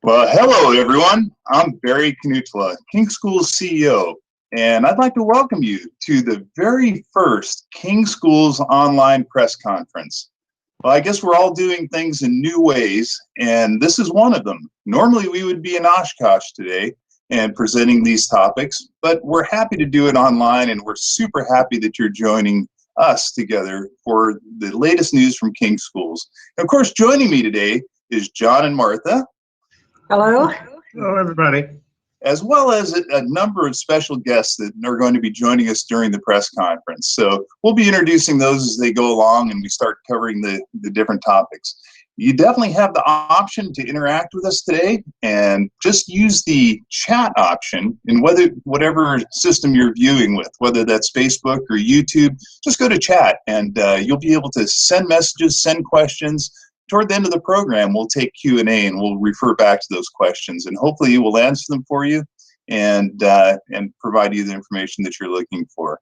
Well, hello everyone. I'm Barry Knuttila, King Schools CEO, and I'd like to welcome you to the very first King Schools online press conference. Well, I guess we're all doing things in new ways, and this is one of them. Normally we would be in Oshkosh today and presenting these topics, but we're happy to do it online, and we're super happy that you're joining us together for the latest news from King Schools. And of course, joining me today is John and Martha. Hello. Hello, everybody. As well as a number of special guests that are going to be joining us during the press conference. So we'll be introducing those as they go along and we start covering the different topics. You definitely have the option to interact with us today, and just use the chat option in whatever system you're viewing with, whether that's Facebook or YouTube. Just go to chat and you'll be able to send messages, send questions. Toward the end of the program, we'll take Q&A and we'll refer back to those questions, and hopefully we'll answer them for you and provide you the information that you're looking for.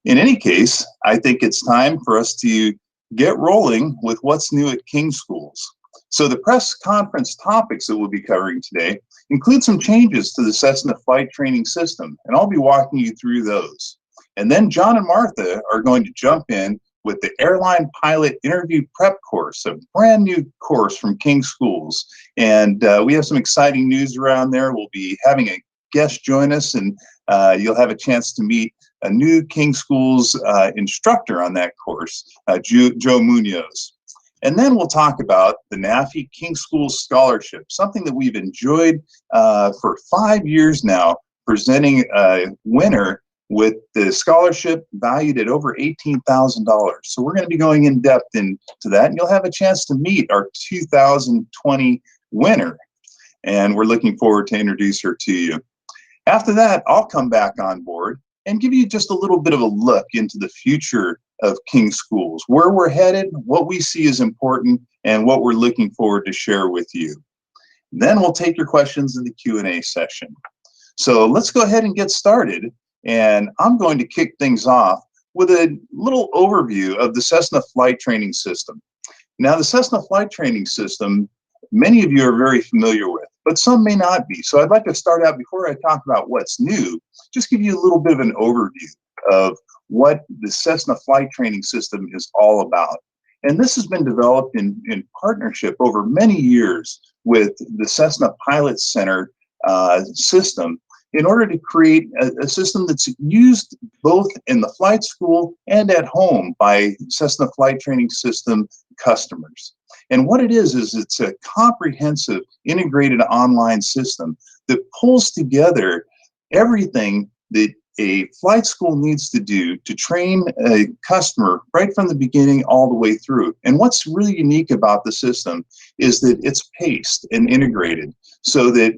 In any case, I think it's time for us to get rolling with what's new at King Schools. So the press conference topics that we'll be covering today include some changes to the Cessna flight training system, and I'll be walking you through those. And then John and Martha are going to jump in with the Airline Pilot Interview Prep Course, a brand new course from King Schools. And we have some exciting news around there. We'll be having a guest join us, and you'll have a chance to meet a new King Schools instructor on that course, Joe Munoz. And then we'll talk about the NAFI King Schools Scholarship, something that we've enjoyed for 5 years now, presenting a winner with the scholarship valued at over $18,000. So we're going to be going in depth into that, and you'll have a chance to meet our 2020 winner. And we're looking forward to introduce her to you. After that, I'll come back on board and give you just a little bit of a look into the future of King Schools, where we're headed, what we see as important, and what we're looking forward to share with you. Then we'll take your questions in the Q&A session. So let's go ahead and get started. And I'm going to kick things off with a little overview of the Cessna flight training system. Now, the Cessna flight training system, many of you are very familiar with, but some may not be. So I'd like to start out, before I talk about what's new, just give you a little bit of an overview of what the Cessna flight training system is all about. And this has been developed in partnership over many years with the Cessna Pilot Center system, in order to create a system that's used both in the flight school and at home by Cessna Flight Training System customers. And what it is it's a comprehensive, integrated online system that pulls together everything that a flight school needs to do to train a customer right from the beginning all the way through. And what's really unique about the system is that it's paced and integrated, so that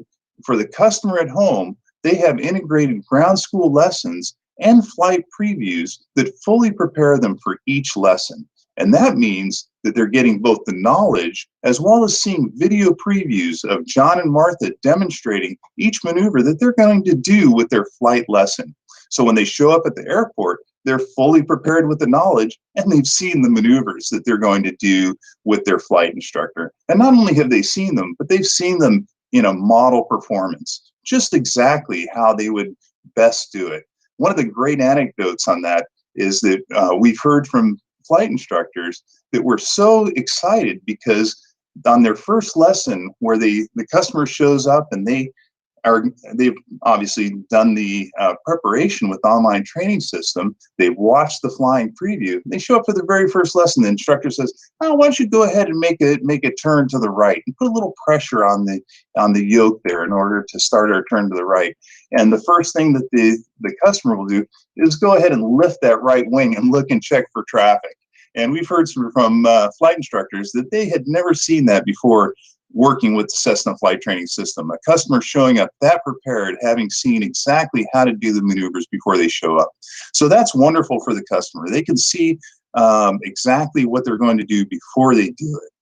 for the customer at home, they have integrated ground school lessons and flight previews that fully prepare them for each lesson. And that means that they're getting both the knowledge as well as seeing video previews of John and Martha demonstrating each maneuver that they're going to do with their flight lesson. So when they show up at the airport, they're fully prepared with the knowledge, and they've seen the maneuvers that they're going to do with their flight instructor. And not only have they seen them, but they've seen them in a model performance, just exactly how they would best do it. One of the great anecdotes on that is that we've heard from flight instructors that were so excited because on their first lesson, where the customer shows up and they've obviously done the preparation with online training system, they've watched the flying preview, they show up for the very first lesson, the instructor says, oh, why don't you go ahead and make a turn to the right, and put a little pressure on the yoke there in order to start our turn to the right. And the first thing that the customer will do is go ahead and lift that right wing and look and check for traffic. And we've heard from flight instructors that they had never seen that before, working with the Cessna flight training system. A customer showing up that prepared, having seen exactly how to do the maneuvers before they show up. So that's wonderful for the customer. They can see exactly what they're going to do before they do it.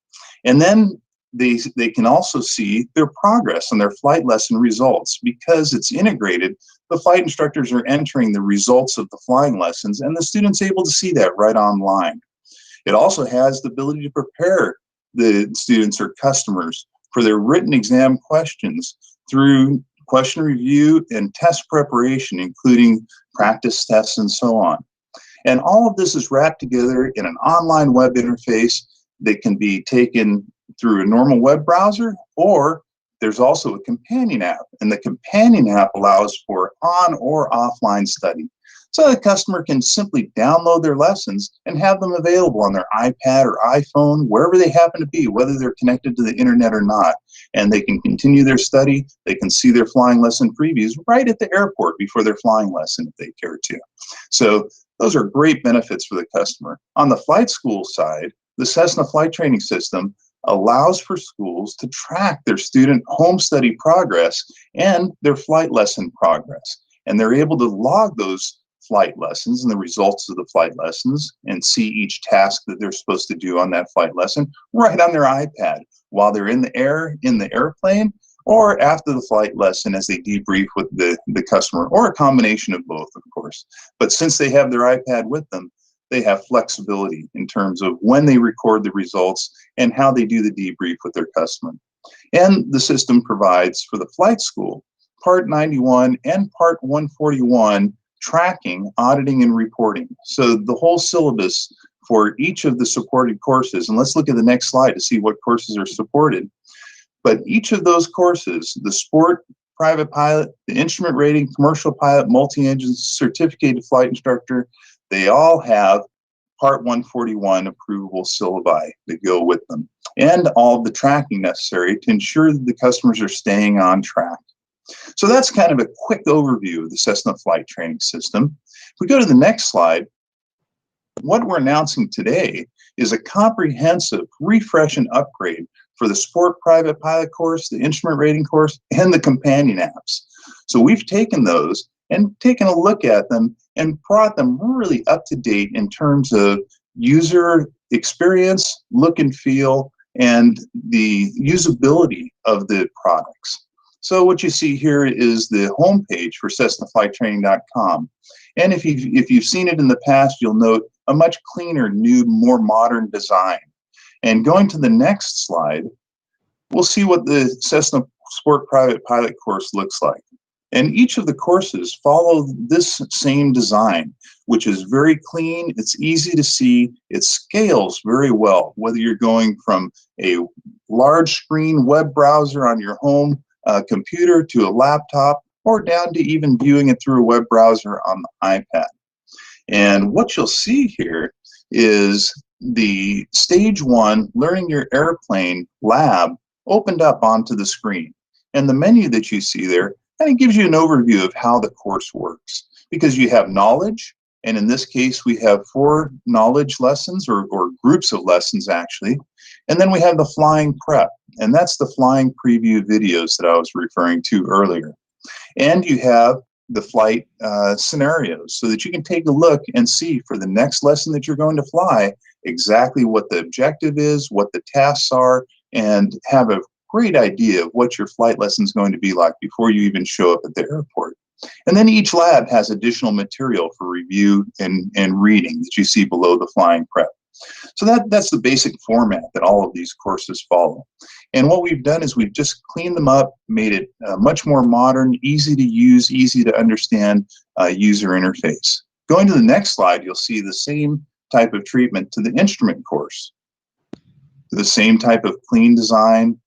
And then they can also see their progress and their flight lesson results. Because it's integrated, the flight instructors are entering the results of the flying lessons, and the student's able to see that right online. It also has the ability to prepare the students or customers for their written exam questions through question review and test preparation, including practice tests and so on. And all of this is wrapped together in an online web interface that can be taken through a normal web browser, or there's also a companion app, and the companion app allows for on or offline study. So the customer can simply download their lessons and have them available on their iPad or iPhone, wherever they happen to be, whether they're connected to the internet or not. And they can continue their study. They can see their flying lesson previews right at the airport before their flying lesson if they care to. So those are great benefits for the customer. On the flight school side, the Cessna flight training system allows for schools to track their student home study progress and their flight lesson progress. And they're able to log those flight lessons and the results of the flight lessons and see each task that they're supposed to do on that flight lesson right on their iPad while they're in the airplane, or after the flight lesson as they debrief with the customer, or a combination of both, of course. But since they have their iPad with them, they have flexibility in terms of when they record the results and how they do the debrief with their customer. And the system provides for the flight school Part 91 and Part 141 tracking, auditing, and reporting. So the whole syllabus for each of the supported courses, and let's look at the next slide to see what courses are supported. But each of those courses, the sport, private pilot, the instrument rating, commercial pilot, multi-engine, certificated flight instructor, they all have Part 141 approvable syllabi that go with them, and all of the tracking necessary to ensure that the customers are staying on track. So that's kind of a quick overview of the Cessna flight training system. If we go to the next slide, what we're announcing today is a comprehensive refresh and upgrade for the sport private pilot course, the instrument rating course, and the companion apps. So we've taken those and taken a look at them and brought them really up to date in terms of user experience, look and feel, and the usability of the products. So what you see here is the homepage for CessnaFlightTraining.com. And if you've seen it in the past, you'll note a much cleaner, new, more modern design. And going to the next slide, we'll see what the Cessna Sport Private Pilot course looks like. And each of the courses follow this same design, which is very clean, it's easy to see, it scales very well, whether you're going from a large screen web browser on your home computer to a laptop, or down to even viewing it through a web browser on the iPad. And what you'll see here is the Stage 1 Learning Your Airplane lab opened up onto the screen. And the menu that you see there kind of gives you an overview of how the course works, because you have knowledge, and in this case we have 4 knowledge lessons, or groups of lessons actually, and then we have the flying prep, and that's the flying preview videos that I was referring to earlier. And you have the flight scenarios, so that you can take a look and see for the next lesson that you're going to fly exactly what the objective is, what the tasks are, and have a great idea of what your flight lesson is going to be like before you even show up at the airport. And then each lab has additional material for review and reading that you see below the flying prep. So that's the basic format that all of these courses follow. And what we've done is we've just cleaned them up, made it much more modern, easy to use, easy to understand user interface. Going to the next slide, you'll see the same type of treatment to the instrument course. The same type of clean design,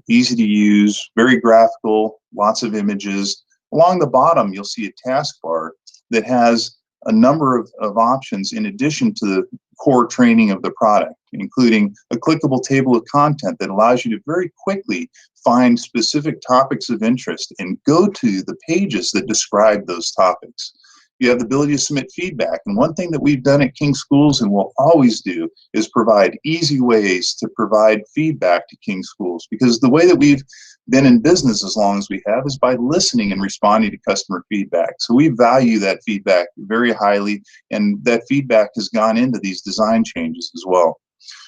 easy to use, very graphical, lots of images. Along the bottom, you'll see a taskbar that has a number of options in addition to the core training of the product, including a clickable table of content that allows you to very quickly find specific topics of interest and go to the pages that describe those topics. You have the ability to submit feedback, and one thing that we've done at King Schools and will always do is provide easy ways to provide feedback to King Schools, because the way that we've been in business as long as we have is by listening and responding to customer feedback. So we value that feedback very highly, and that feedback has gone into these design changes as well.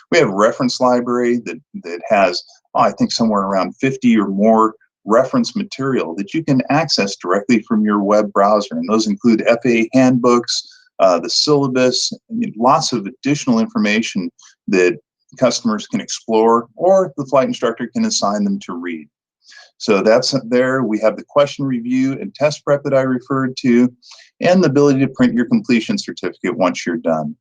We have a reference library that has, I think, somewhere around 50 or more reference material that you can access directly from your web browser. And those include FAA handbooks, the syllabus, lots of additional information that customers can explore, or the flight instructor can assign them to read. So that's there. We have the question review and test prep that I referred to, and the ability to print your completion certificate once you're done.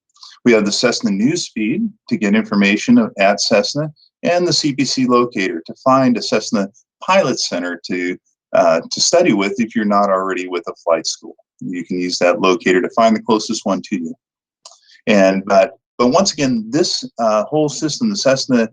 We have the Cessna news feed to get information at Cessna, and the CPC locator to find a Cessna pilot center to study with if you're not already with a flight school. You can use that locator to find the closest one to you. But once again, this whole system, the Cessna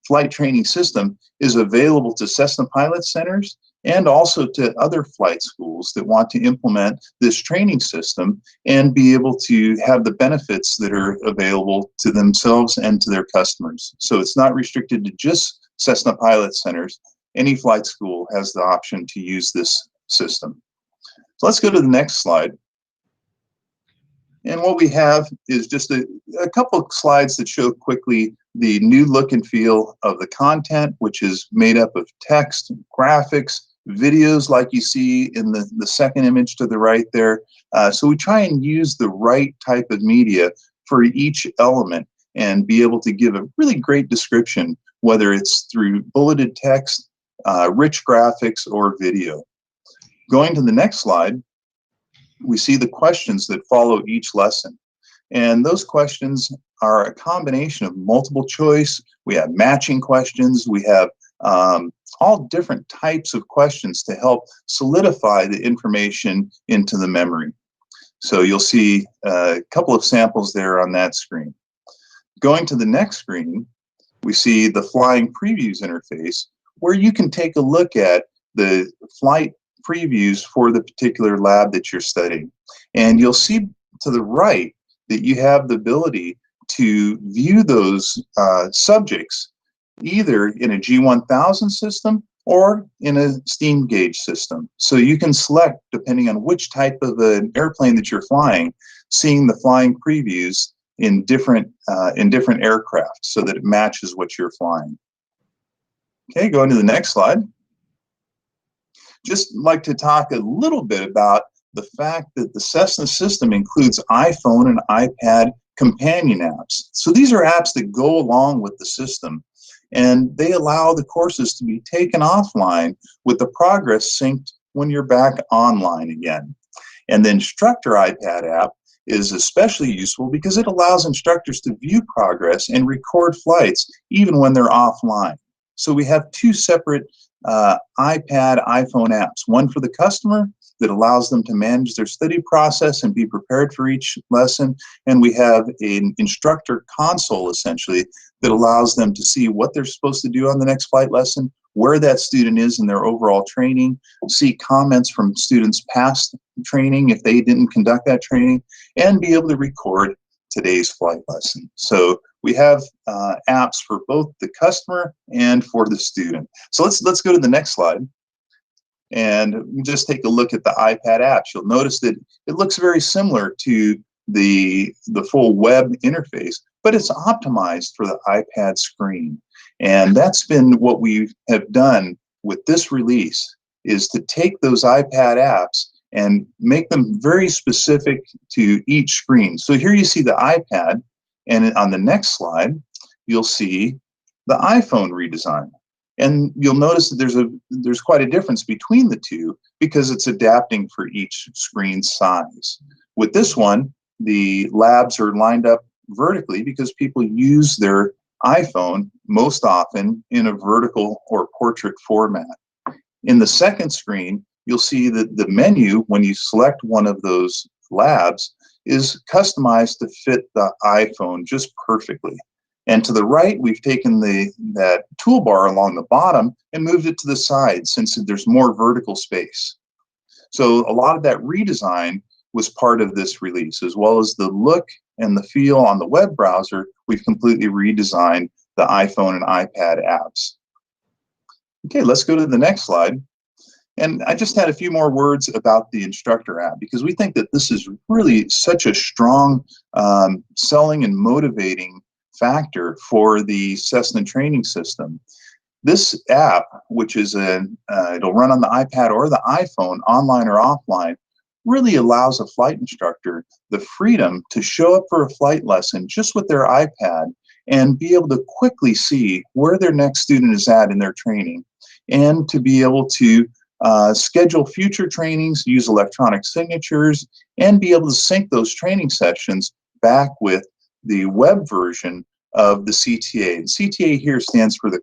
flight training system, is available to Cessna pilot centers and also to other flight schools that want to implement this training system and be able to have the benefits that are available to themselves and to their customers. So it's not restricted to just Cessna pilot centers. Any flight school has the option to use this system. So let's go to the next slide. And what we have is just a couple of slides that show quickly the new look and feel of the content, which is made up of text, graphics, videos like you see in the second image to the right there. So we try and use the right type of media for each element and be able to give a really great description, whether it's through bulleted text, rich graphics, or video. Going to the next slide, we see the questions that follow each lesson. And those questions are a combination of multiple choice. We have matching questions. We have all different types of questions to help solidify the information into the memory. So you'll see a couple of samples there on that screen. Going to the next screen, we see the flying previews interface, where you can take a look at the flight previews for the particular lab that you're studying. And you'll see to the right that you have the ability to view those subjects either in a G1000 system or in a steam gauge system. So you can select, depending on which type of an airplane that you're flying, seeing the flying previews in different aircraft so that it matches what you're flying. Okay, going to the next slide. Just like to talk a little bit about the fact that the Cessna system includes iPhone and iPad companion apps. So these are apps that go along with the system, and they allow the courses to be taken offline with the progress synced when you're back online again. And the instructor iPad app is especially useful because it allows instructors to view progress and record flights even when they're offline. So we have two separate iPad, iPhone apps, one for the customer that allows them to manage their study process and be prepared for each lesson, and we have an instructor console essentially that allows them to see what they're supposed to do on the next flight lesson, where that student is in their overall training, see comments from students past training if they didn't conduct that training, and be able to record today's flight lesson. So we have apps for both the customer and for the student. So let's go to the next slide and just take a look at the iPad apps. You'll notice that it looks very similar to the full web interface, but it's optimized for the iPad screen. And that's been what we have done with this release, is to take those iPad apps and make them very specific to each screen. So here you see the iPad, and on the next slide, you'll see the iPhone redesign. And you'll notice that there's quite a difference between the two because it's adapting for each screen size. With this one, the labs are lined up vertically because people use their iPhone most often in a vertical or portrait format. In the second screen, you'll see that the menu, when you select one of those labs, is customized to fit the iPhone just perfectly. And to the right, we've taken that toolbar along the bottom and moved it to the side since there's more vertical space. So a lot of that redesign was part of this release, as well as the look and the feel on the web browser. We've completely redesigned the iPhone and iPad apps. Okay, let's go to the next slide. And I just had a few more words about the instructor app because we think that this is really such a strong selling and motivating factor for the Cessna training system. This app, which is it'll run on the iPad or the iPhone, online or offline, really allows a flight instructor the freedom to show up for a flight lesson just with their iPad and be able to quickly see where their next student is at in their training, and to be able to schedule future trainings, use electronic signatures, and be able to sync those training sessions back with the web version of the CTA. The CTA here stands for the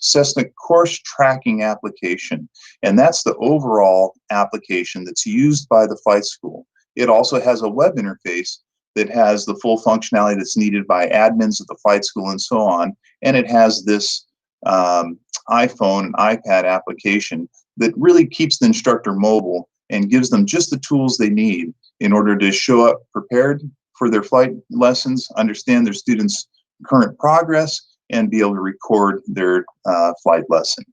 Cessna Course Tracking Application, and that's the overall application that's used by the flight school. It also has a web interface that has the full functionality that's needed by admins of the flight school and so on, and it has this iPhone and iPad application that really keeps the instructor mobile and gives them just the tools they need in order to show up prepared for their flight lessons, understand their students' current progress, and be able to record their flight lesson.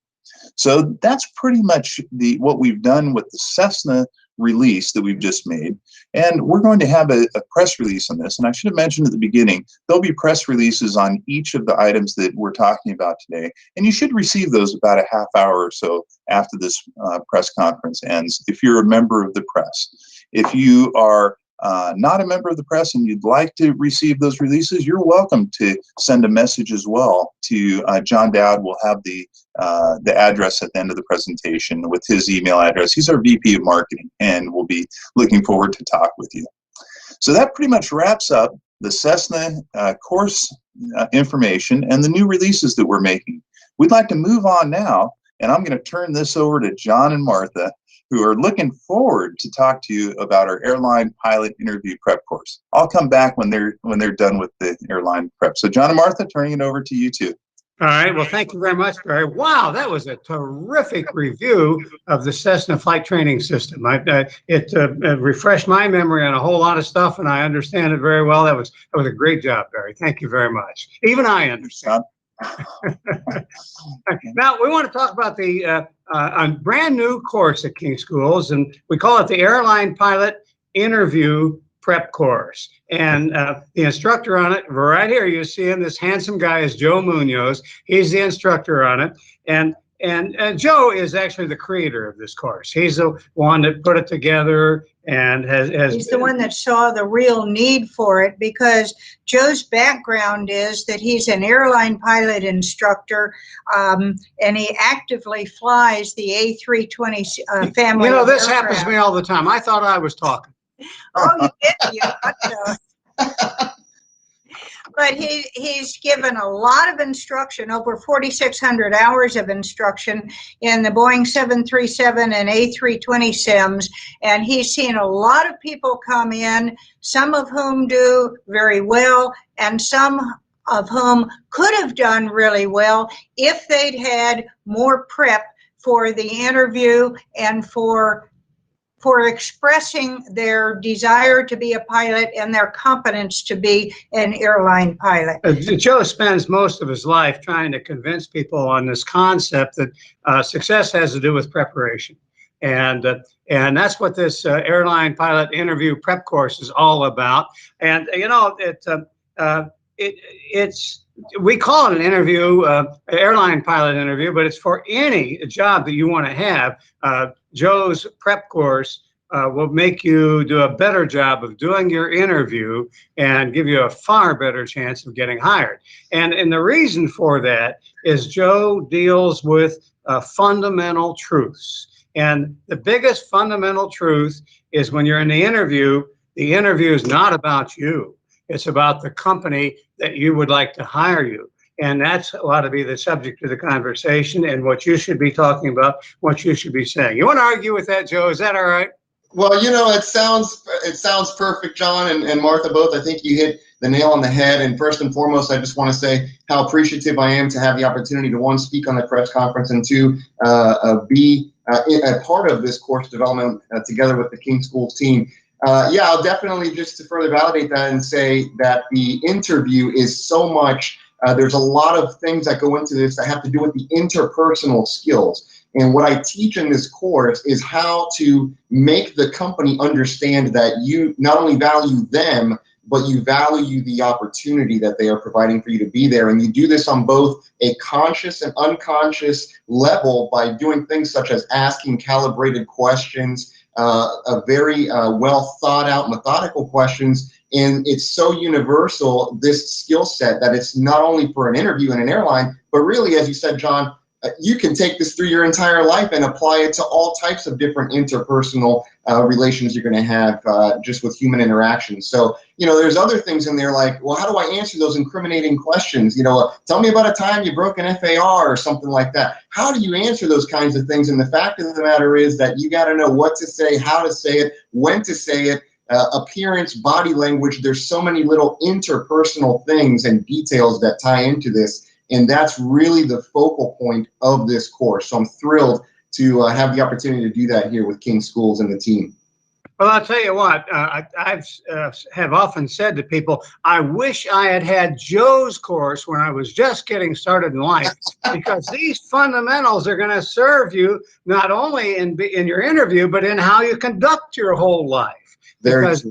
So that's pretty much what we've done with the Cessna release that we've just made. And we're going to have a press release on this. And I should have mentioned at the beginning, there'll be press releases on each of the items that we're talking about today. And you should receive those about a half hour or so after this press conference ends, if you're a member of the press. If you are not a member of the press and you'd like to receive those releases, you're welcome to send a message as well to John Dowd. Will have the address at the end of the presentation with his email address. He's our VP of Marketing, and we'll be looking forward to talk with you. So that pretty much wraps up the Cessna course information and the new releases that we're making. We'd like to move on now, and I'm going to turn this over to John and Martha, who are looking forward to talk to you about our airline pilot interview prep course. I'll come back when they're done with the airline prep. So John and Martha, turning it over to you two. All right. Well, thank you very much, Barry. Wow, that was a terrific review of the Cessna flight training system. It refreshed my memory on a whole lot of stuff, and I understand it very well. That was a great job, Barry. Thank you very much. Even I understand. Now, we want to talk about the a brand new course at King Schools, and we call it the Airline Pilot Interview Prep Course. And the instructor on it, right here, you see him, this handsome guy is Joe Munoz. He's the instructor on it. And Joe is actually the creator of this course. He's the one that put it together and has he's the one that saw the real need for it, because Joe's background is that he's an airline pilot instructor, and he actively flies the A320 family. You know, this happens to me all the time. I thought I was talking. Oh, you did. You But he's given a lot of instruction, over 4,600 hours of instruction in the Boeing 737 and A320 sims, and he's seen a lot of people come in, some of whom do very well, and some of whom could have done really well if they'd had more prep for the interview and for expressing their desire to be a pilot and their competence to be an airline pilot. Joe spends most of his life trying to convince people on this concept that success has to do with preparation. And that's what this airline pilot interview prep course is all about. And, you know, we call it an interview, airline pilot interview, but it's for any job that you want to have. Joe's prep course will make you do a better job of doing your interview and give you a far better chance of getting hired. And the reason for that is Joe deals with fundamental truths. And the biggest fundamental truth is when you're in the interview is not about you. It's about the company that you would like to hire you. And that's ought to be the subject of the conversation and what you should be talking about, what you should be saying. You want to argue with that, Joe? Is that all right? Well, you know, it sounds perfect, John and Martha both. I think you hit the nail on the head. And first and foremost, I just want to say how appreciative I am to have the opportunity to, one, speak on the press conference, and two, be a part of this course development together with the King Schools team. Yeah, I'll definitely, just to further validate that and say that the interview is so much, there's a lot of things that go into this that have to do with the interpersonal skills. And what I teach in this course is how to make the company understand that you not only value them, but you value the opportunity that they are providing for you to be there. And you do this on both a conscious and unconscious level by doing things such as asking calibrated questions, very well thought out, methodical questions And it's so universal, this skill set, that it's not only for an interview in an airline, but really, as you said, John, you can take this through your entire life and apply it to all types of different interpersonal relations you're going to have just with human interactions. So, there's other things in there like, well, how do I answer those incriminating questions? Tell me about a time you broke an FAR or something like that. How do you answer those kinds of things? And the fact of the matter is that you got to know what to say, how to say it, when to say it. Appearance, body language, there's so many little interpersonal things and details that tie into this. And that's really the focal point of this course. So I'm thrilled to have the opportunity to do that here with King Schools and the team. Well, I'll tell you what, have often said to people, I wish I had had Joe's course when I was just getting started in life, because these fundamentals are going to serve you not only in your interview, but in how you conduct your whole life. Because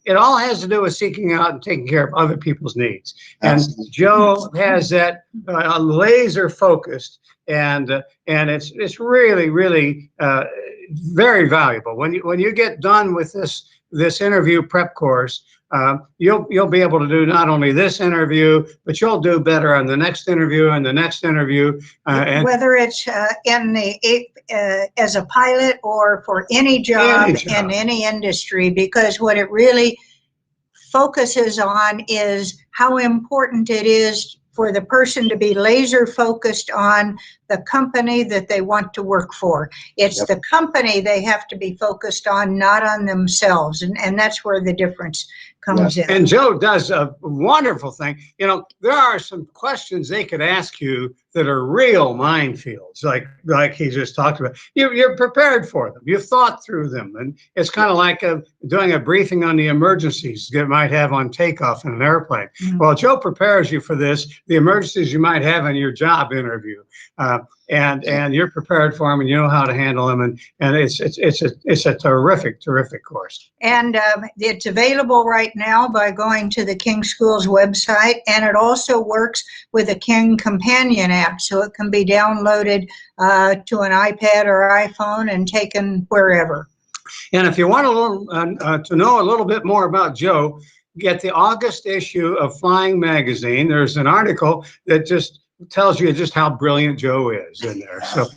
it all has to do with seeking out and taking care of other people's needs. Absolutely. And Joe has that laser focused, and it's really, really very valuable. When you get done with this interview prep course, you'll be able to do not only this interview, but you'll do better on the next interview and the next interview. And whether it's in the as a pilot or for any job in any industry, because what it really focuses on is how important it is for the person to be laser focused on the company that they want to work for. It's the company they have to be focused on, not on themselves. And that's where the difference comes in. And Joe does a wonderful thing. There are some questions they could ask you that are real minefields, like he just talked about. You're prepared for them. You've thought through them. And it's kind of like doing a briefing on the emergencies you might have on takeoff in an airplane. Mm-hmm. Well, Joe prepares you for this, the emergencies you might have in your job interview. And you're prepared for them, and you know how to handle them, and it's a terrific course. And it's available right now by going to the King Schools website, and it also works with a King Companion app, so it can be downloaded to an iPad or iPhone and taken wherever. And if you want to know a little bit more about Joe, get the August issue of Flying Magazine. There's an article that just tells you just how brilliant Joe is in there. So,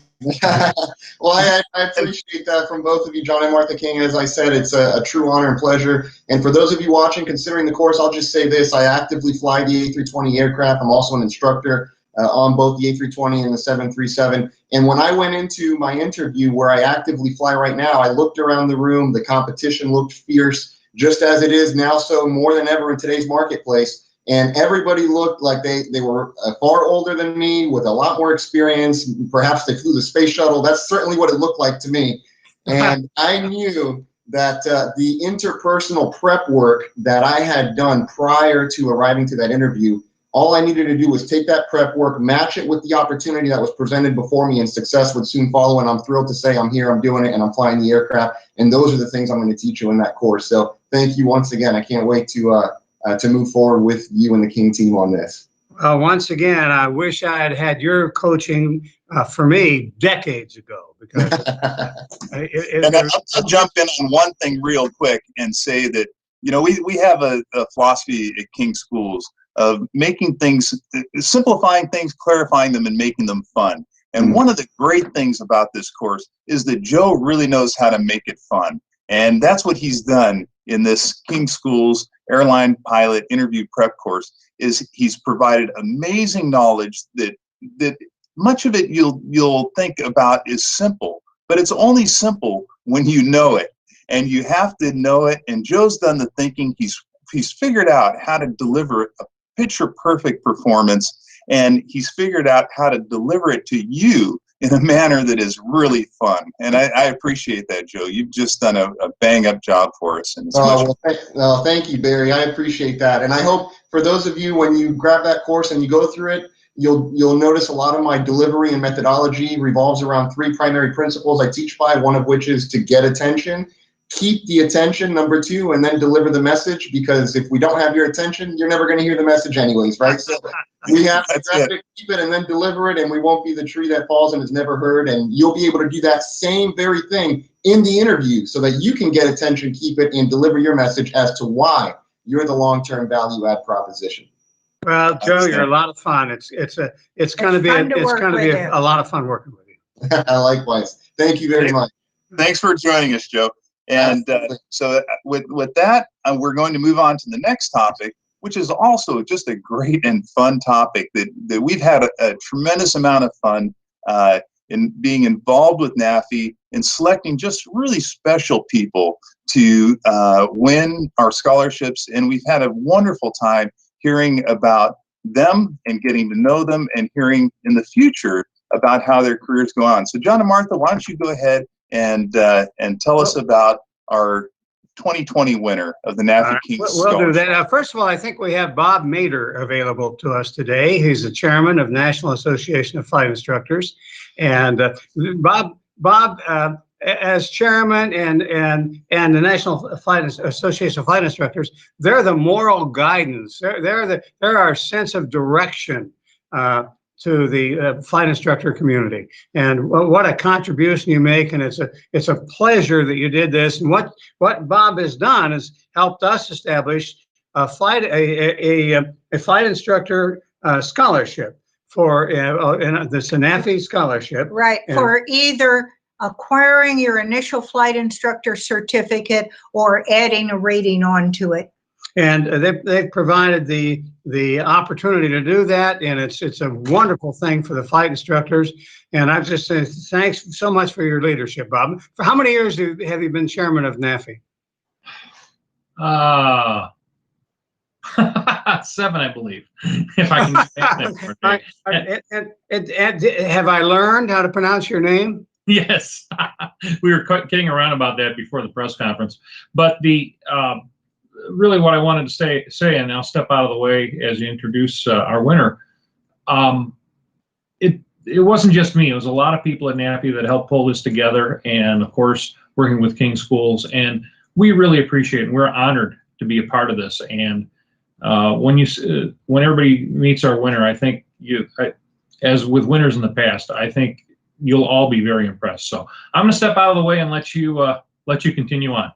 well, I appreciate that from both of you, John and Martha King. As I said, it's a true honor and pleasure. And for those of you watching, considering the course, I'll just say this: I actively fly the A320 aircraft. I'm also an instructor on both the A320 and the 737. And when I went into my interview, where I actively fly right now, I looked around the room. The competition looked fierce, just as it is now, so more than ever in today's marketplace. And everybody looked like they were far older than me, with a lot more experience. Perhaps they flew the space shuttle. That's certainly what it looked like to me. And I knew that the interpersonal prep work that I had done prior to arriving to that interview, all I needed to do was take that prep work, match it with the opportunity that was presented before me, and success would soon follow. And I'm thrilled to say I'm here, I'm doing it, and I'm flying the aircraft. And those are the things I'm going to teach you in that course. So thank you once again. I can't wait to move forward with you and the King team on this. Well, once again, I wish I had had your coaching for me decades ago, because I'll jump in on one thing real quick and say that, we have a philosophy at King Schools of making things, simplifying things, clarifying them, and making them fun. And one of the great things about this course is that Joe really knows how to make it fun. And that's what he's done in this King Schools airline pilot interview prep course. Is he's provided amazing knowledge that much of it you'll think about is simple, but it's only simple when you know it, and you have to know it. And Joe's done the thinking. He's figured out how to deliver a picture perfect performance, and he's figured out how to deliver it to you in a manner that is really fun. And I appreciate that, Joe. You've just done a bang-up job for us. And thank you, Barry. I appreciate that. And I hope for those of you, when you grab that course and you go through it, you'll notice a lot of my delivery and methodology revolves around 3 primary principles I teach by, one of which is to get attention, keep the attention, number 2, and then deliver the message, because if we don't have your attention, you're never going to hear the message anyways, right? So we have to grab it, keep it, and then deliver it, and we won't be the tree that falls and is never heard. And you'll be able to do that same very thing in the interview, so that you can get attention, keep it, and deliver your message as to why you're the long-term value add proposition. Well, Joe, you're a lot of fun. It's going to be a lot of fun working with you. Likewise. Thank you very much. Thanks for joining us, Joe. And so with that, we're going to move on to the next topic, which is also just a great and fun topic that we've had a tremendous amount of fun in being involved with NAFI and selecting just really special people to win our scholarships. And we've had a wonderful time hearing about them and getting to know them and hearing in the future about how their careers go on. So John and Martha, why don't you go ahead and tell us about our 2020 winner of the NAFI Kings Scholarship. We'll do that. First of all, I think we have Bob Mader available to us today. He's the chairman of National Association of Flight Instructors. And Bob, as chairman and the National Association of Flight Instructors, they're the moral guidance. They're our sense of direction to the flight instructor community. And what a contribution you make, and it's a pleasure that you did this. And what Bob has done is helped us establish a flight instructor scholarship for the NAFI scholarship. Right, for either acquiring your initial flight instructor certificate or adding a rating onto it. And they've provided the opportunity to do that, and it's a wonderful thing for the flight instructors. And I just say thanks so much for your leadership, Bob. For how many years have you been chairman of NAFI? 7, I believe, if I can get that. Have I learned how to pronounce your name? Yes, we were kidding around about that before the press conference. But really what I wanted to say, and I'll step out of the way as you introduce our winner. It wasn't just me. It was a lot of people at NAFI that helped pull this together, and of course, working with King Schools. And we really appreciate it. And we're honored to be a part of this. And when everybody meets our winner, I think as with winners in the past, I think you'll all be very impressed. So I'm going to step out of the way and let you continue on.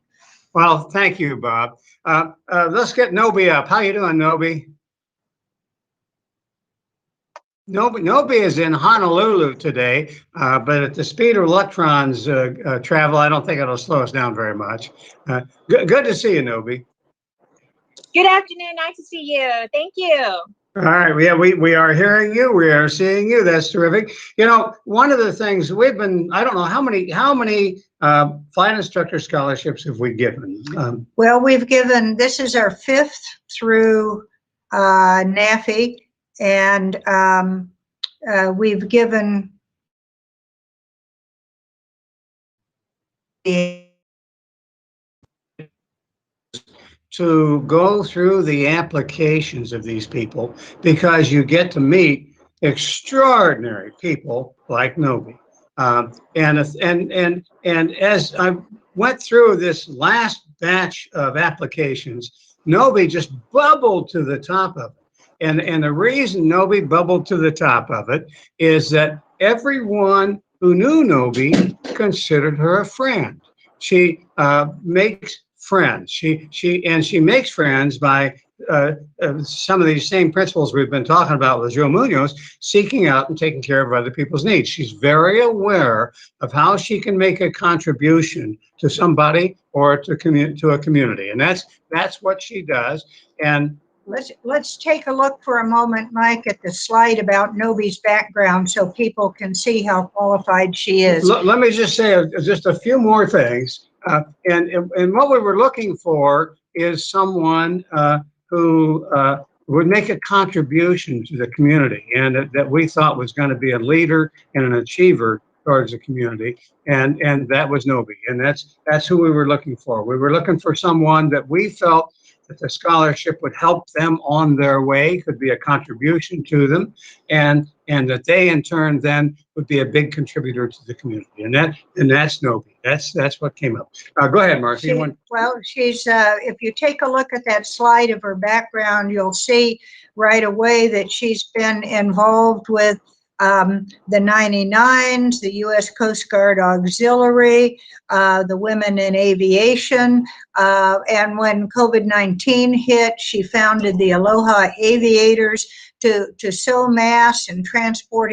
Well, thank you, Bob. Let's get Nobi up. How you doing, Nobi? Nobi is in Honolulu today, but at the speed of electrons travel, I don't think it'll slow us down very much. Good to see you, Nobi. Good afternoon. Nice to see you. Thank you. All right. Yeah, we are hearing you. We are seeing you. That's terrific. You know, one of the things I don't know how many flight instructor scholarships have we given? Well, we've given, this is our 5th through NAFI, and we've given to go through the applications of these people, because you get to meet extraordinary people like Nobi. And as I went through this last batch of applications, Nobi just bubbled to the top of it. And the reason Nobi bubbled to the top of it is that everyone who knew Nobi considered her a friend. She makes friends. She makes friends by some of these same principles we've been talking about with Joe Munoz, seeking out and taking care of other people's needs. She's very aware of how she can make a contribution to somebody or to a community, and that's what she does. And let's take a look for a moment, Mike, at the slide about Nobi's background so people can see how qualified she is. Let me just say just a few more things. And what we were looking for is someone who would make a contribution to the community, and that we thought was going to be a leader and an achiever towards the community, and that was Nobi, and that's who we were looking for. We were looking for someone that we felt that the scholarship would help them on their way, could be a contribution to them, and that they in turn then would be a big contributor to the community, and that's Nobi. That's what came up. Go ahead, Marcy. Well, she's if you take a look at that slide of her background, you'll see right away that she's been involved with the 99s, the U.S. Coast Guard Auxiliary, the Women in Aviation. And when COVID-19 hit, she founded the Aloha Aviators to sew masks and transport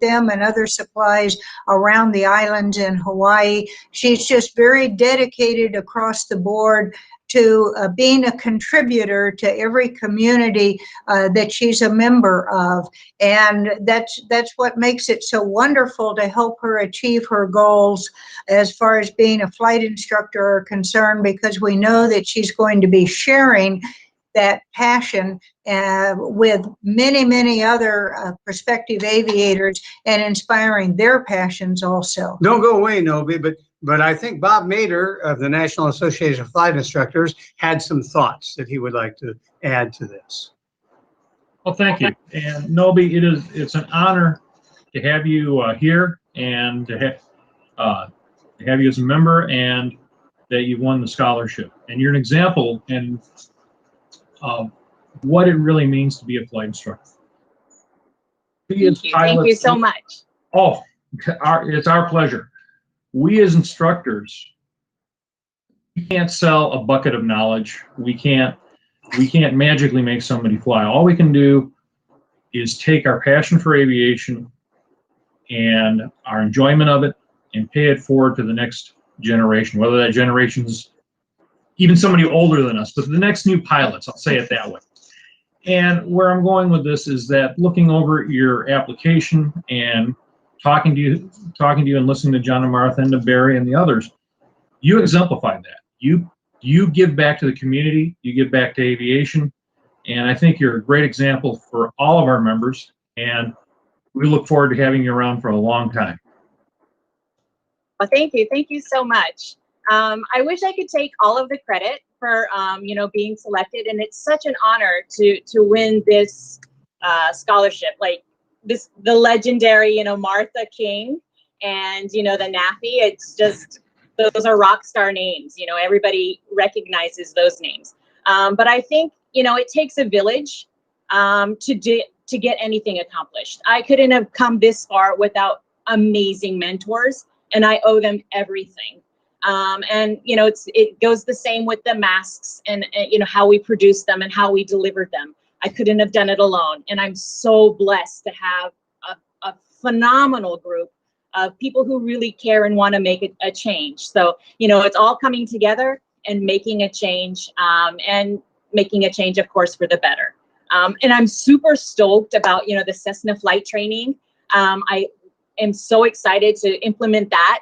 them and other supplies around the islands in Hawaii. She's just very dedicated across the board to being a contributor to every community that she's a member of. And that's what makes it so wonderful to help her achieve her goals as far as being a flight instructor are concerned, because we know that she's going to be sharing that passion with many, many other prospective aviators and inspiring their passions also. Don't go away, Nobi, but I think Bob Mader of the National Association of Flight Instructors had some thoughts that he would like to add to this. Well, thank you. And Nobi, it's an honor to have you here and to have you as a member, and that you won the scholarship. And you're an example in what it really means to be a flight instructor. Thank you so much. Oh, it's our pleasure. We as instructors, we can't sell a bucket of knowledge. We can't magically make somebody fly. All we can do is take our passion for aviation and our enjoyment of it and pay it forward to the next generation, whether that generation's even somebody older than us, but the next new pilots, I'll say it that way. And where I'm going with this is that looking over your application and talking to you and listening to John and Martha and to Barry and the others, you exemplified that. You give back to the community, you give back to aviation, and I think you're a great example for all of our members, and we look forward to having you around for a long time. Well, thank you so much. I wish I could take all of the credit for being selected, and it's such an honor to win this scholarship. Like the legendary Martha King and the NAFI. It's just, those are rock star names. Everybody recognizes those names. But I think it takes a village to get anything accomplished. I couldn't have come this far without amazing mentors, and I owe them everything. And it goes the same with the masks and how we produce them and how we delivered them. I couldn't have done it alone, and I'm so blessed to have a phenomenal group of people who really care and want to make a change. So it's all coming together and making a change, of course, for the better. And I'm super stoked about the Cessna flight training. I am so excited to implement that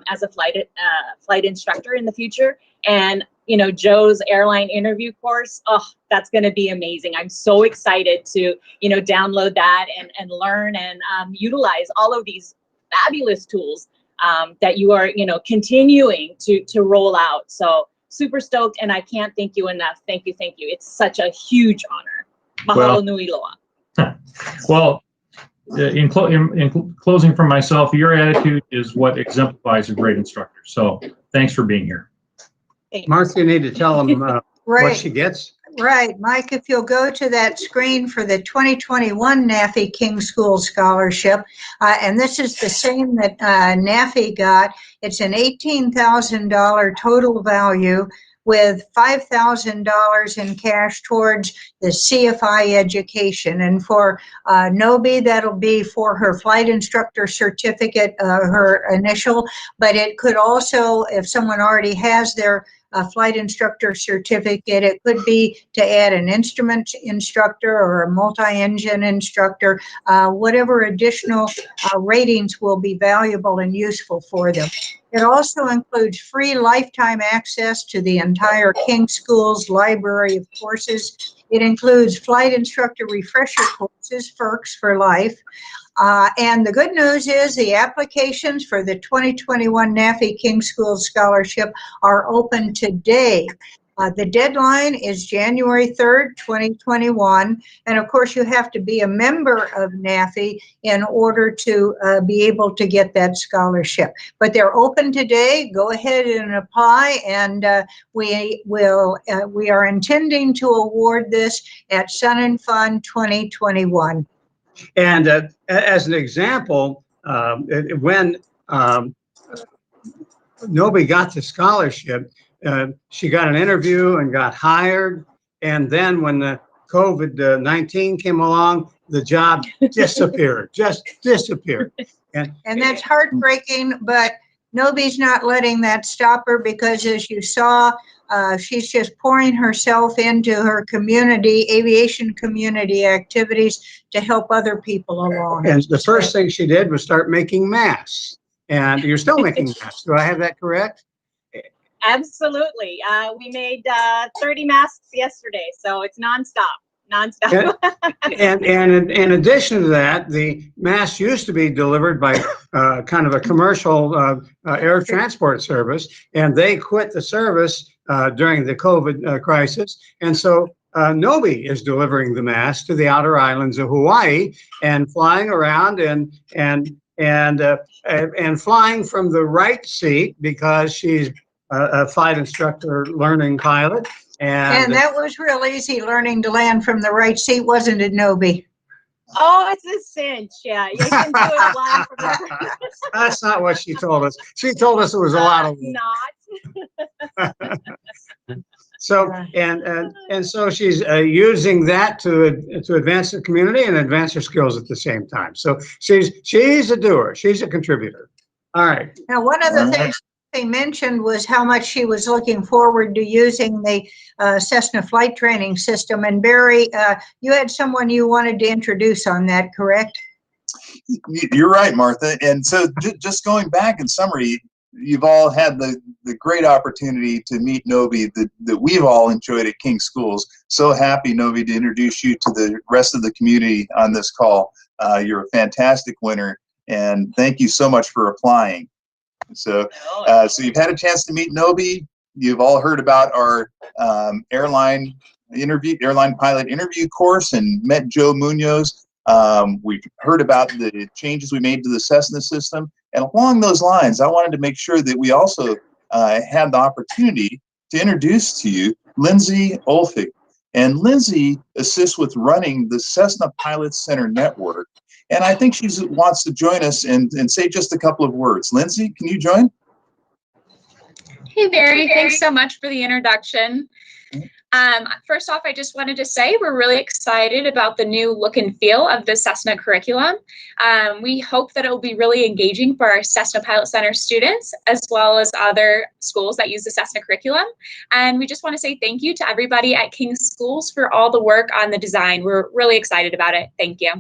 as a flight instructor in the future. And Joe's airline interview course, that's going to be amazing. I'm so excited to download that and learn and utilize all of these fabulous tools that you are continuing to roll out. So super stoked, and I can't thank you enough. Thank you. It's such a huge honor. Mahalo nui loa. Well, in closing for myself, your attitude is what exemplifies a great instructor. So thanks for being here. Martha, you need to tell them what she gets. Right, Mike, if you'll go to that screen for the 2021 NAFI King School Scholarship, and this is the same that NAFI got. It's an $18,000 total value with $5,000 in cash towards the CFI education. And for Nobi, that'll be for her flight instructor certificate, her initial, but it could also, if someone already has their flight instructor certificate, it could be to add an instrument instructor or a multi-engine instructor. Whatever additional ratings will be valuable and useful for them. It also includes free lifetime access to the entire King School's library of courses. It includes flight instructor refresher courses, FERCs for life. And the good news is the applications for the 2021 NAFI King School Scholarship are open today. The deadline is January 3rd, 2021. And of course, you have to be a member of NAFI in order to be able to get that scholarship. But they're open today. Go ahead and apply. And we are intending to award this at Sun and Fun 2021. And as an example, when Nobi got the scholarship, she got an interview and got hired. And then when the COVID-19 came along, the job disappeared, just disappeared. And that's heartbreaking, but Nobi's not letting that stop her, because as you saw, she's just pouring herself into her community, aviation community activities to help other people along. And the first thing she did was start making masks. And you're still making masks. Do I have that correct? Absolutely. We made 30 masks yesterday, so it's nonstop. And in addition to that, the masks used to be delivered by kind of a commercial air transport service, and they quit the service during the COVID crisis. And so Nobi is delivering the masks to the outer islands of Hawaii and flying around and flying from the right seat, because she's a flight instructor learning pilot. And that was real easy, learning to land from the right seat, wasn't it, Nobi? Oh, it's a cinch. Yeah, you can do it live from the That's not what she told us. She told us it was a lot of not. So and so she's using that to advance the community and advance her skills at the same time. So she's a doer. She's a contributor. All right. Now, one of the things they mentioned was how much she was looking forward to using the Cessna flight training system. And Barry, you had someone you wanted to introduce on that, correct? You're right, Martha. And so just going back in summary, you've all had the great opportunity to meet Nobi that we've all enjoyed at King Schools. So happy, Nobi, to introduce you to the rest of the community on this call. You're a fantastic winner, and thank you so much for applying. So you've had a chance to meet Nobi. You've all heard about our airline pilot interview course and met Joe Munoz. We've heard about the changes we made to the Cessna system. And along those lines, I wanted to make sure that we also had the opportunity to introduce to you Lindsay Olfig. And Lindsay assists with running the Cessna Pilot Center network. And I think she wants to join us and say just a couple of words. Lindsay, can you join? Hey, Barry, thanks so much for the introduction. First off, I just wanted to say we're really excited about the new look and feel of the Cessna curriculum. We hope that it will be really engaging for our Cessna Pilot Center students, as well as other schools that use the Cessna curriculum. And we just want to say thank you to everybody at King Schools for all the work on the design. We're really excited about it. Thank you.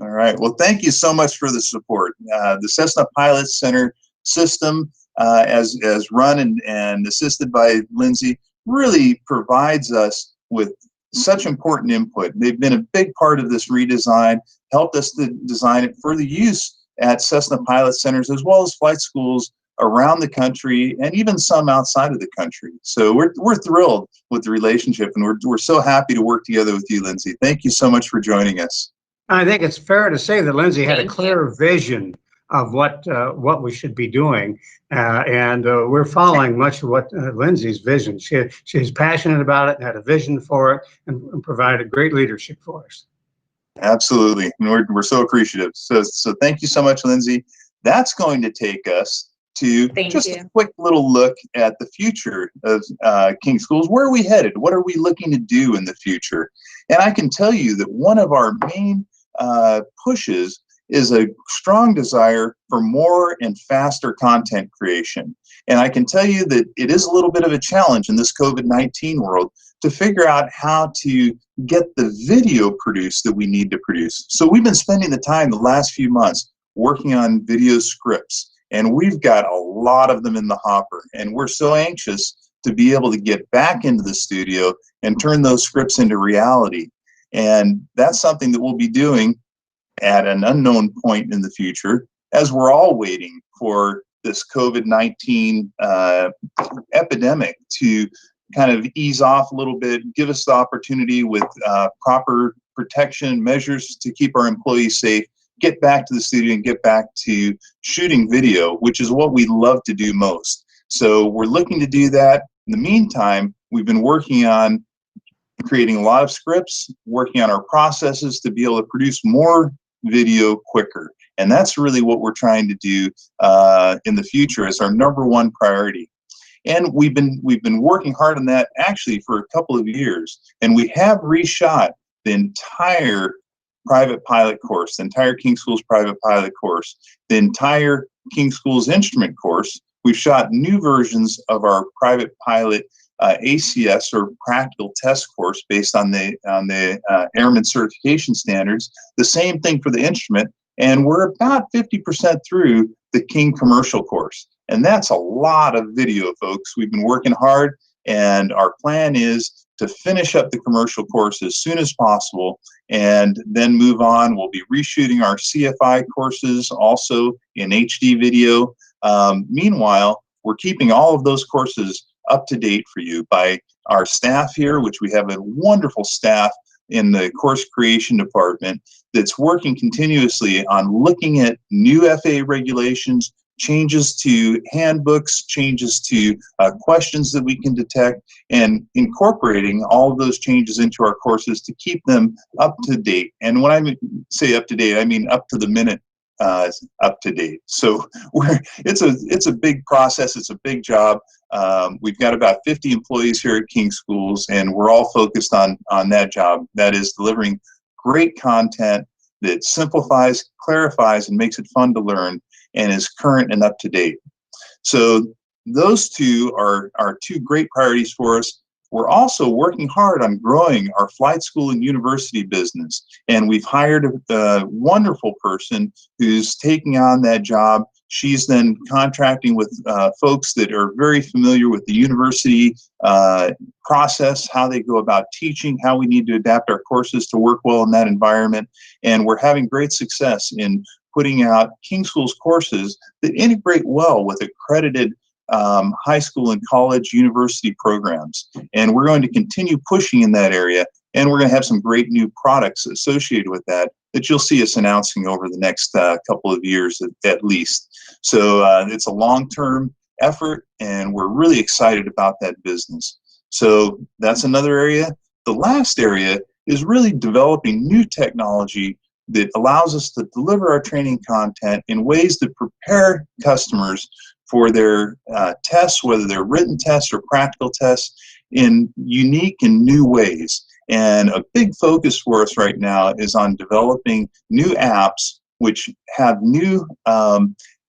All right. Well, thank you so much for the support. The Cessna Pilot Center system, as run and assisted by Lindsay, really provides us with such important input. They've been a big part of this redesign, helped us to design it for the use at Cessna Pilot Centers, as well as flight schools around the country and even some outside of the country. So we're thrilled with the relationship, and we're so happy to work together with you, Lindsay. Thank you so much for joining us. I think it's fair to say that Lindsay had a clear vision of what we should be doing, and we're following much of what Lindsay's vision. She's passionate about it, had a vision for it, and provided great leadership for us. Absolutely, and we're so appreciative. So thank you so much, Lindsay. That's going to take us to a quick little look at the future of King Schools. Where are we headed? What are we looking to do in the future? And I can tell you that one of our main pushes is a strong desire for more and faster content creation. And I can tell you that it is a little bit of a challenge in this COVID-19 world to figure out how to get the video produced that we need to produce. So we've been spending the time the last few months working on video scripts, and we've got a lot of them in the hopper. And we're so anxious to be able to get back into the studio and turn those scripts into reality. And that's something that we'll be doing at an unknown point in the future, as we're all waiting for this COVID-19 epidemic to kind of ease off a little bit, give us the opportunity with proper protection measures to keep our employees safe, get back to the studio and get back to shooting video, which is what we love to do most. So we're looking to do that. In the meantime, we've been working on creating a lot of scripts, working on our processes to be able to produce more video quicker. And that's really what we're trying to do in the future as our #1 priority. And we've been working hard on that actually for a couple of years. And we have reshot the entire private pilot course, the entire King Schools private pilot course, the entire King Schools instrument course. We've shot new versions of our private pilot ACS, or practical test course, based on the Airman certification standards. The same thing for the instrument, and we're about 50% through the King commercial course. And that's a lot of video, folks. We've been working hard, and our plan is to finish up the commercial course as soon as possible and then move on. We'll be reshooting our CFI courses also in HD video. Meanwhile, we're keeping all of those courses up to date for you by our staff here, which we have a wonderful staff in the course creation department that's working continuously on looking at new FAA regulations, changes to handbooks, changes to questions that we can detect, and incorporating all of those changes into our courses to keep them up to date. And when I say up to date, I mean up to the minute up to date. So it's a big process. It's a big job. We've got about 50 employees here at King Schools, and we're all focused on that job. That is delivering great content that simplifies, clarifies, and makes it fun to learn, and is current and up to date. So those two are two great priorities for us. We're also working hard on growing our flight school and university business, and we've hired a wonderful person who's taking on that job. She's then contracting with folks that are very familiar with the university process, how they go about teaching, how we need to adapt our courses to work well in that environment. And we're having great success in putting out King Schools courses that integrate well with accredited high school and college university programs. And we're going to continue pushing in that area, and we're going to have some great new products associated with that you'll see us announcing over the next couple of years at least. So it's a long-term effort, and we're really excited about that business. So that's another area. The last area is really developing new technology that allows us to deliver our training content in ways that prepare customers for their tests, whether they're written tests or practical tests, in unique and new ways. And a big focus for us right now is on developing new apps which have new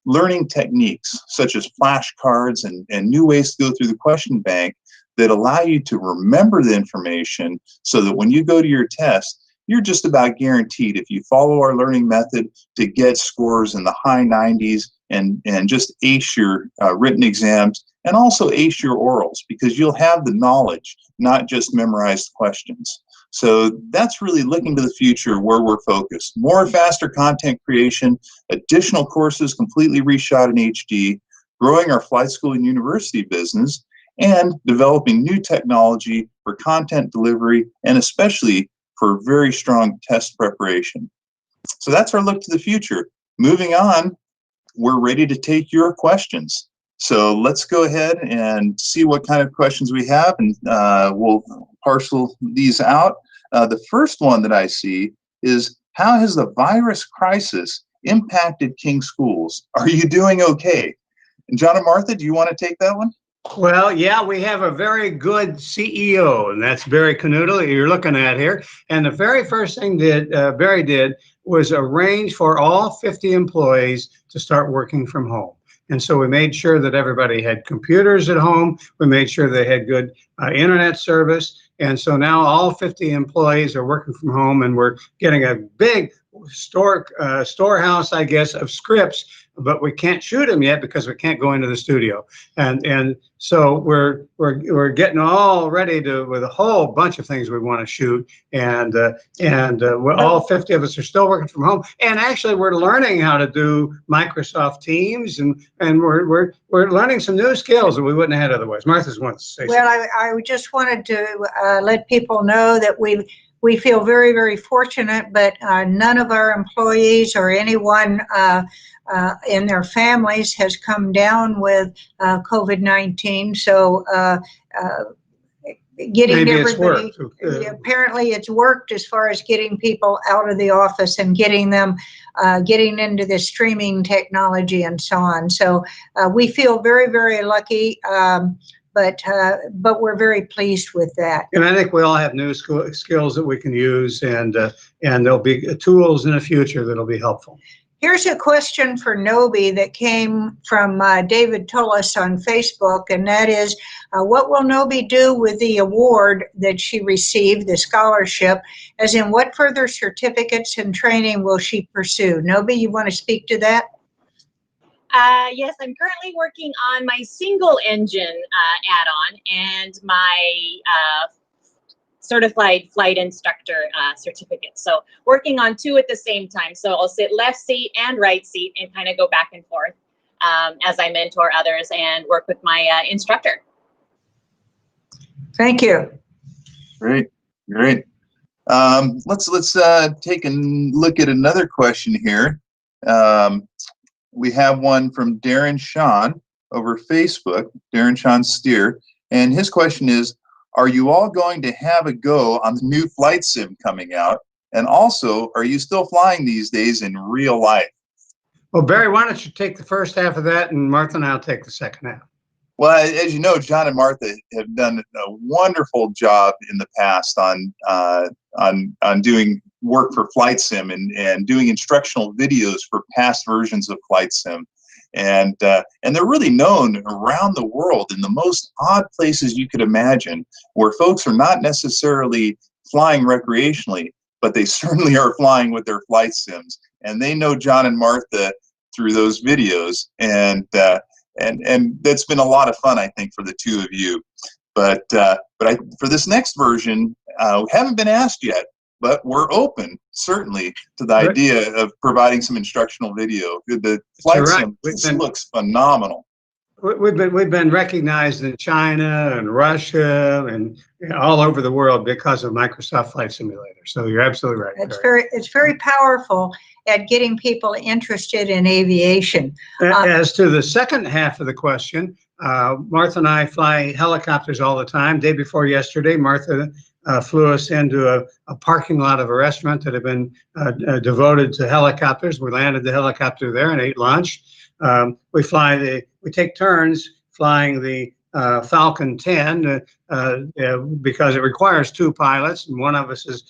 learning techniques, such as flashcards and new ways to go through the question bank that allow you to remember the information so that when you go to your test, you're just about guaranteed, if you follow our learning method, to get scores in the high 90s and just ace your written exams, and also ace your orals, because you'll have the knowledge, not just memorized questions. So that's really looking to the future where we're focused. More faster content creation, additional courses completely reshot in HD, growing our flight school and university business, and developing new technology for content delivery, and especially for very strong test preparation. So that's our look to the future. Moving on, we're ready to take your questions. So let's go ahead and see what kind of questions we have, and we'll parcel these out. The first one that I see is, how has the virus crisis impacted King Schools? Are you doing okay? And John and Martha, do you want to take that one? Well, yeah, we have a very good CEO, and that's Barry Knuttila you're looking at here. And the very first thing that Barry did was arrange for all 50 employees to start working from home. And so we made sure that everybody had computers at home. We made sure they had good internet service. And so now all 50 employees are working from home, and we're getting a big storehouse, I guess, of scripts, but we can't shoot them yet because we can't go into the studio. And so we're getting all ready with a whole bunch of things we want to shoot. And we're all 50 of us are still working from home. And actually, we're learning how to do Microsoft Teams, and we're learning some new skills that we wouldn't have had otherwise. Martha's wants to say well, something. I just wanted to let people know that we feel very, very fortunate, but none of our employees or anyone in their families has come down with COVID-19. So getting Maybe it's everybody. worked. Apparently, it's worked as far as getting people out of the office and getting them getting into the streaming technology and so on. So we feel very, very lucky, but we're very pleased with that. And I think we all have new skills that we can use, and there'll be tools in the future that'll be helpful. Here's a question for Nobi that came from David Tullis on Facebook, and that is, what will Nobi do with the award that she received, the scholarship, as in what further certificates and training will she pursue? Nobi, you want to speak to that? Yes, I'm currently working on my single engine add-on and my certified flight instructor certificate. So working on two at the same time. So I'll sit left seat and right seat and kind of go back and forth as I mentor others and work with my instructor. Thank you. Great, great. Let's take a look at another question here. We have one from Darren Sean over Facebook, Darren Sean Steer, and his question is, are you all going to have a go on the new flight sim coming out? And also, are you still flying these days in real life? Well, Barry, why don't you take the first half of that, and Martha and I'll take the second half. Well, as you know, John and Martha have done a wonderful job in the past on doing work for Flight Sim and doing instructional videos for past versions of Flight Sim. And they're really known around the world in the most odd places you could imagine, where folks are not necessarily flying recreationally, but they certainly are flying with their flight sims. And they know John and Martha through those videos, and that's been a lot of fun, I think, for the two of you. But for this next version, we haven't been asked yet, but we're open, certainly, to the idea of providing some instructional video. The flight sim looks phenomenal. We've been recognized in China and Russia and all over the world because of Microsoft Flight Simulator. So you're absolutely right. It's very powerful at getting people interested in aviation. As to the second half of the question, Martha and I fly helicopters all the time. Day before yesterday, Martha flew us into a parking lot of a restaurant that had been devoted to helicopters. We landed the helicopter there and ate lunch. We take turns flying the Falcon 10 because it requires two pilots, and one of us is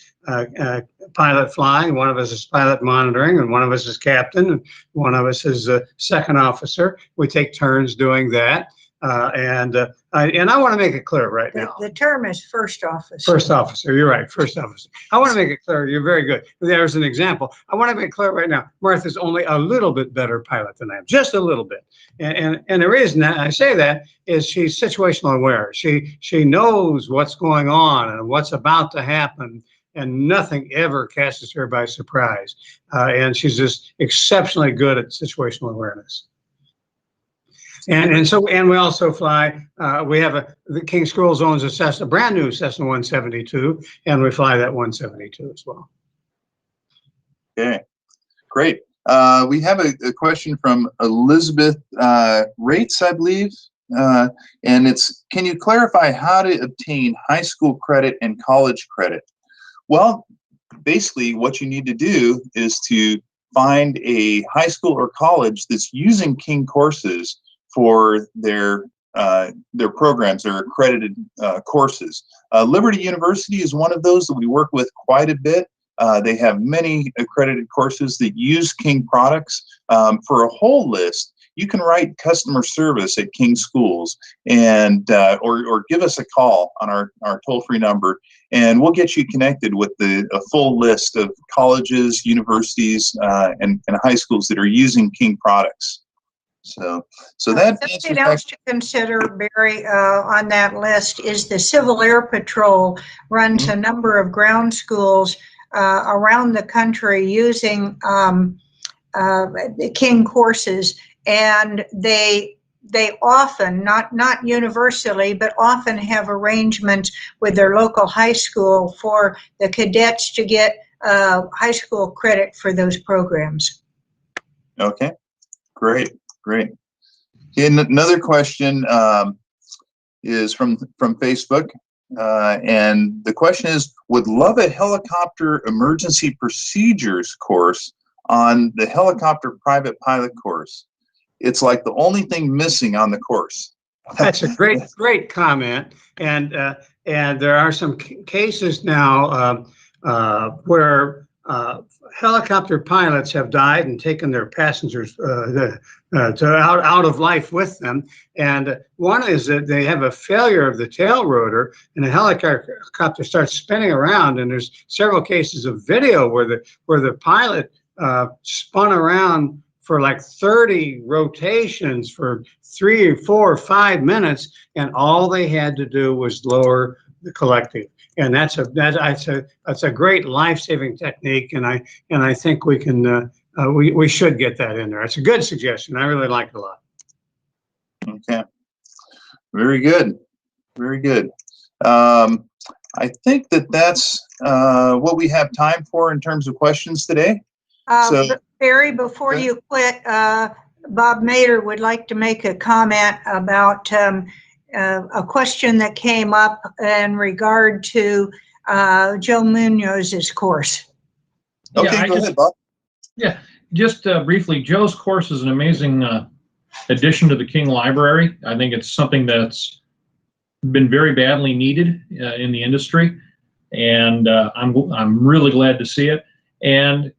pilot flying, one of us is pilot monitoring, and one of us is captain, and one of us is a second officer. We take turns doing that. And I want to make it clear right now. The term is first officer. First officer, you're right, first officer. I want to make it clear, you're very good. There's an example. I want to make it clear right now, Martha's only a little bit better pilot than I am, just a little bit. And the reason that I say that is she's situational aware. She knows what's going on and what's about to happen, and nothing ever catches her by surprise. And she's just exceptionally good at situational awareness. And we also fly. We have the King Schools owns a Cessna, brand new Cessna 172, and we fly that 172 as well. Okay, great. We have a question from Elizabeth Rates, I believe, and it's: can you clarify how to obtain high school credit and college credit? Well, basically, what you need to do is to find a high school or college that's using King courses for their programs, their accredited courses. Liberty University is one of those that we work with quite a bit. They have many accredited courses that use King products. For a whole list, you can write customer service at King Schools and or give us a call on our toll-free number, and we'll get you connected with a full list of colleges, universities, and high schools that are using King products. So that something else to consider, Barry, on that list is the Civil Air Patrol runs a number of ground schools around the country using the King courses, and they often, not universally, but often have arrangements with their local high school for the cadets to get high school credit for those programs. Okay, great. And another question is from Facebook. And the question is, would love a helicopter emergency procedures course on the helicopter private pilot course. It's like the only thing missing on the course. That's a great comment. And there are some cases now where helicopter pilots have died and taken their passengers out of life with them. And one is that they have a failure of the tail rotor, and the helicopter starts spinning around. And there's several cases of video where the pilot spun around for like 30 rotations for 3 or 4 or 5 minutes, and all they had to do was lower the collective. And that's a great life-saving technique, and I think we can we should get that in there. It's a good suggestion. I really like it a lot. Okay, very good, very good. I think that's what we have time for in terms of questions today. Barry, before you quit, Bob Mader would like to make a comment about a question that came up in regard to Joe Munoz's course. Okay, go ahead, Bob. Yeah, just briefly, Joe's course is an amazing addition to the King Library. I think it's something that's been very badly needed in the industry, and I'm really glad to see it. And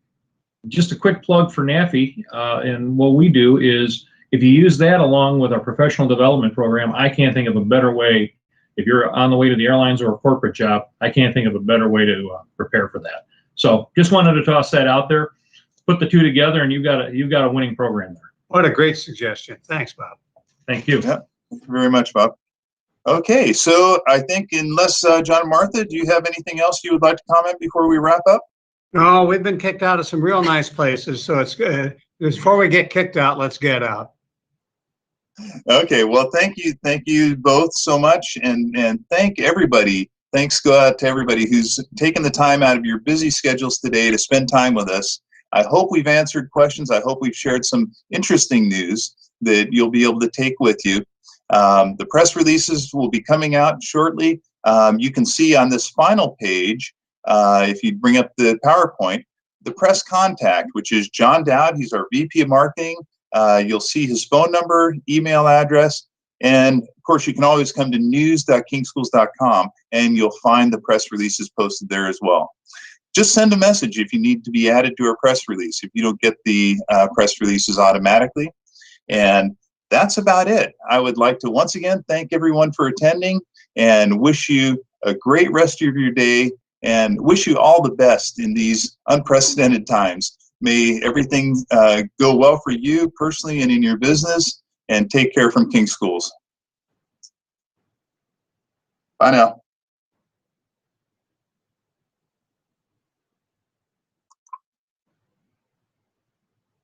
just a quick plug for NAFI, and what we do is, if you use that along with our professional development program, I can't think of a better way. If you're on the way to the airlines or a corporate job, I can't think of a better way to prepare for that. So just wanted to toss that out there. Put the two together, and you've got a winning program there. What a great suggestion. Thanks, Bob. Thank you. Yeah, thank you very much, Bob. Okay, so I think unless John and Martha, do you have anything else you would like to comment before we wrap up? No, we've been kicked out of some real nice places, so it's good. Before we get kicked out, let's get out. Okay, well, thank you both so much, and thank everybody. Thanks go out to everybody who's taken the time out of your busy schedules today to spend time with us. I hope we've answered questions. I hope we've shared some interesting news that you'll be able to take with you. The press releases will be coming out shortly. You can see on this final page, if you bring up the PowerPoint, the press contact, which is John Dowd. He's our VP of Marketing. You'll see his phone number, email address, and of course you can always come to news.kingschools.com and you'll find the press releases posted there as well. Just send a message if you need to be added to a press release, if you don't get the press releases automatically. And that's about it. I would like to once again thank everyone for attending and wish you a great rest of your day and wish you all the best in these unprecedented times. May everything go well for you personally and in your business, and take care from King Schools. Bye now.